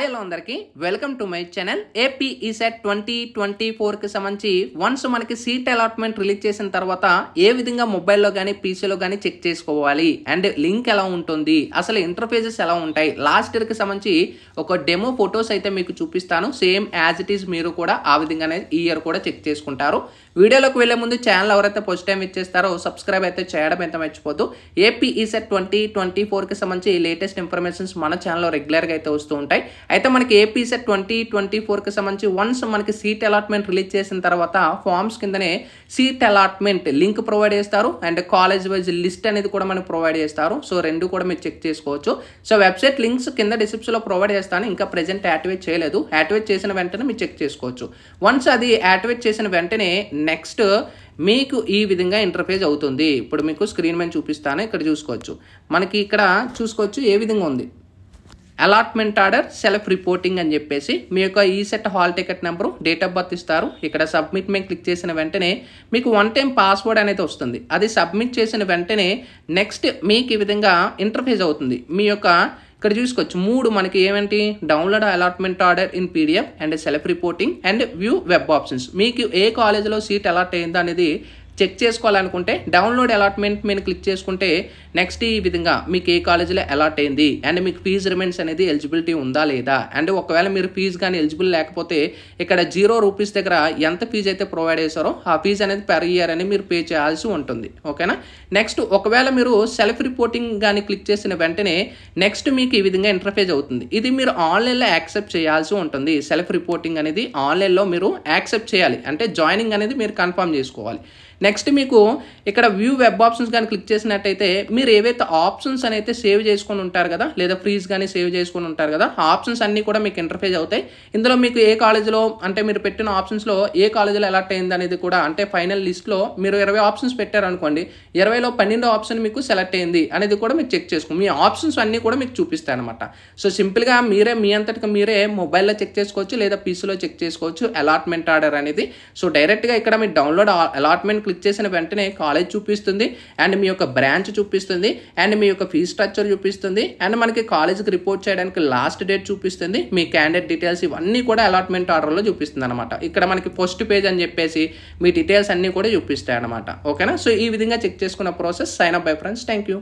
Hello అందరికి welcome to my channel AP ECET 2024 కి సంబంధించి వన్స్ మనకి సీట్ అలాట్మెంట్ రిలీజ్ చేసిన తర్వాత ఏ విధంగా మొబైల్లో కానీ పీసీలో కానీ చెక్ చేసుకోవాలి అండ్ లింక్ ఎలా ఉంటుంది, అసలు ఇంటర్ఫేసెస్ ఎలా ఉంటాయి, లాస్ట్ ఇయర్కి సంబంధించి ఒక డెమో ఫొటోస్ అయితే మీకు చూపిస్తాను. సేమ్ యాజ్ ఇట్ ఈస్ మీరు కూడా ఆ విధంగానే ఈ ఇయర్ కూడా చెక్ చేసుకుంటారు. వీడియోలోకి వెళ్లే ముందు ఛానల్ ఎవరైతే ఫస్ట్ టైం ఇచ్చేస్తారో సబ్స్క్రైబ్ అయితే చేయడం అయితే మర్చిపోద్దు. ఏపీ ఈసెట్ 2024 కి సంబంధించి లేటెస్ట్ ఇన్ఫర్మేషన్స్ మన ఛానల్లో రెగ్యులర్గా అయితే వస్తూ ఉంటాయి. అయితే మనకి ఏపీ సెట్ 2024 కి సంబంధించి వన్స్ మనకి సీట్ అలాట్మెంట్ రిలీజ్ చేసిన తర్వాత ఫార్మ్స్ కిందనే సీట్ అలాట్మెంట్ లింక్ ప్రొవైడ్ చేస్తారు అండ్ కాలేజ్ వైజ్ లిస్ట్ అనేది కూడా మనకు ప్రొవైడ్ చేస్తారు. సో రెండు కూడా మీరు చెక్ చేసుకోవచ్చు. సో వెబ్సైట్ లింక్స్ కింద డిస్క్రిప్షన్లో ప్రొవైడ్ చేస్తాను. ఇంకా ప్రెజెంట్ యాక్టివేట్ చేయలేదు. యాక్టివేట్ చేసిన వెంటనే మీరు చెక్ చేసుకోవచ్చు. వన్స్ అది యాక్టివేట్ చేసిన వెంటనే నెక్స్ట్ మీకు ఈ విధంగా ఇంటర్ఫేస్ అవుతుంది. ఇప్పుడు మీకు స్క్రీన్ మీద చూపిస్తాను. ఇక్కడ చూసుకోవచ్చు, మనకి ఇక్కడ చూసుకోవచ్చు ఏ విధంగా ఉంది. అలాట్మెంట్ ఆర్డర్ సెల్ఫ్ రిపోర్టింగ్ అని చెప్పేసి మీ యొక్క ECET hall ticket number, date of birth ఇస్తారు. ఇక్కడ సబ్మిట్ మీద క్లిక్ చేసిన వెంటనే మీకు 1 టైం పాస్వర్డ్ అనేది వస్తుంది. అది సబ్మిట్ చేసిన వెంటనే నెక్స్ట్ మీకు ఈ విధంగా ఇంటర్ఫేస్ అవుతుంది. మీ యొక్క ఇక్కడ చూసుకోవచ్చు 3 మనకి ఏమంటే download allotment order in PDF and self reporting and view web options. మీకు ఏ కాలేజీలో సీట్ అలాట్ అయిందో అనేది చెక్ చేసుకోవాలనుకుంటే డౌన్లోడ్ అలాట్మెంట్ మీద క్లిక్ చేసుకుంటే నెక్స్ట్ ఈ విధంగా మీకు ఏ కాలేజీలో అలాట్ అయింది అండ్ మీకు ఫీజు రిమైన్స్ అనేది ఎలిజిబిలిటీ ఉందా లేదా, అండ్ ఒకవేళ మీరు ఫీజు కానీ ఎలిజిబుల్ లేకపోతే ఇక్కడ ₹0 దగ్గర ఎంత ఫీజు అయితే ప్రొవైడ్ చేశారో ఆ ఫీజు అనేది పెర్ ఇయర్ అని మీరు పే చేయాల్సి ఉంటుంది. ఓకేనా. నెక్స్ట్ ఒకవేళ మీరు సెల్ఫ్ రిపోర్టింగ్ కానీ క్లిక్ చేసిన వెంటనే నెక్స్ట్ మీకు ఈ విధంగా ఇంటర్ఫేస్ అవుతుంది. ఇది మీరు ఆన్లైన్లో యాక్సెప్ట్ చేయాల్సి ఉంటుంది. సెల్ఫ్ రిపోర్టింగ్ అనేది ఆన్లైన్లో మీరు యాక్సెప్ట్ చేయాలి, అంటే జాయినింగ్ అనేది మీరు కన్ఫర్మ్ చేసుకోవాలి. నెక్స్ట్ మీకు ఇక్కడ వ్యూ వెబ్ ఆప్షన్స్ కానీ క్లిక్ చేసినట్టయితే మీరు ఏవైతే ఆప్షన్స్ అయితే సేవ్ చేసుకొని ఉంటారు కదా, లేదా ఫ్రీజ్ కానీ సేవ్ చేసుకొని ఉంటారు కదా, ఆ ఆప్షన్స్ అన్నీ కూడా మీకు ఇంటర్ఫేస్ అవుతాయి. ఇందులో మీకు ఏ కాలేజీలో అంటే మీరు పెట్టిన ఆప్షన్స్లో ఏ కాలేజీలో అలాట్ అయింది అనేది కూడా, అంటే ఫైనల్ లిస్ట్లో మీరు 20 ఆప్షన్స్ పెట్టారనుకోండి, 20లో 12వ ఆప్షన్ మీకు సెలెక్ట్ అయింది అనేది కూడా మీరు చెక్ చేసుకోండి. మీ ఆప్షన్స్ అన్నీ కూడా మీకు చూపిస్తాయి అనమాట. సో సింపుల్గా మీరే మీ అంతటికి మీరే మొబైల్లో చెక్ చేసుకోవచ్చు లేదా పీసీలో చెక్ చేసుకోవచ్చు అలాట్మెంట్ ఆర్డర్ అనేది. సో డైరెక్ట్గా ఇక్కడ మీరు డౌన్లోడ్ అలాట్మెంట్ క్లిక్ చేసిన వెంటనే కాలేజ్ చూపిస్తుంది అండ్ మీ యొక్క బ్రాంచ్ చూపిస్తుంది అండ్ మీ యొక్క ఫీజ్ స్ట్రక్చర్ చూపిస్తుంది అండ్ మనకి కాలేజ్కి రిపోర్ట్ చేయడానికి లాస్ట్ డేట్ చూపిస్తుంది. మీ క్యాండిడేట్ డీటెయిల్స్ ఇవన్నీ కూడా అలాట్మెంట్ ఆర్డర్లో చూపిస్తుంది అనమాట. ఇక్కడ మనకి ఫస్ట్ పేజ్ అని చెప్పేసి మీ డీటెయిల్స్ అన్నీ కూడా చూపిస్తాయి అనమాట. ఓకేనా. సో ఈ విధంగా చెక్ చేసుకున్న process. Sign up bye friends. Thank you.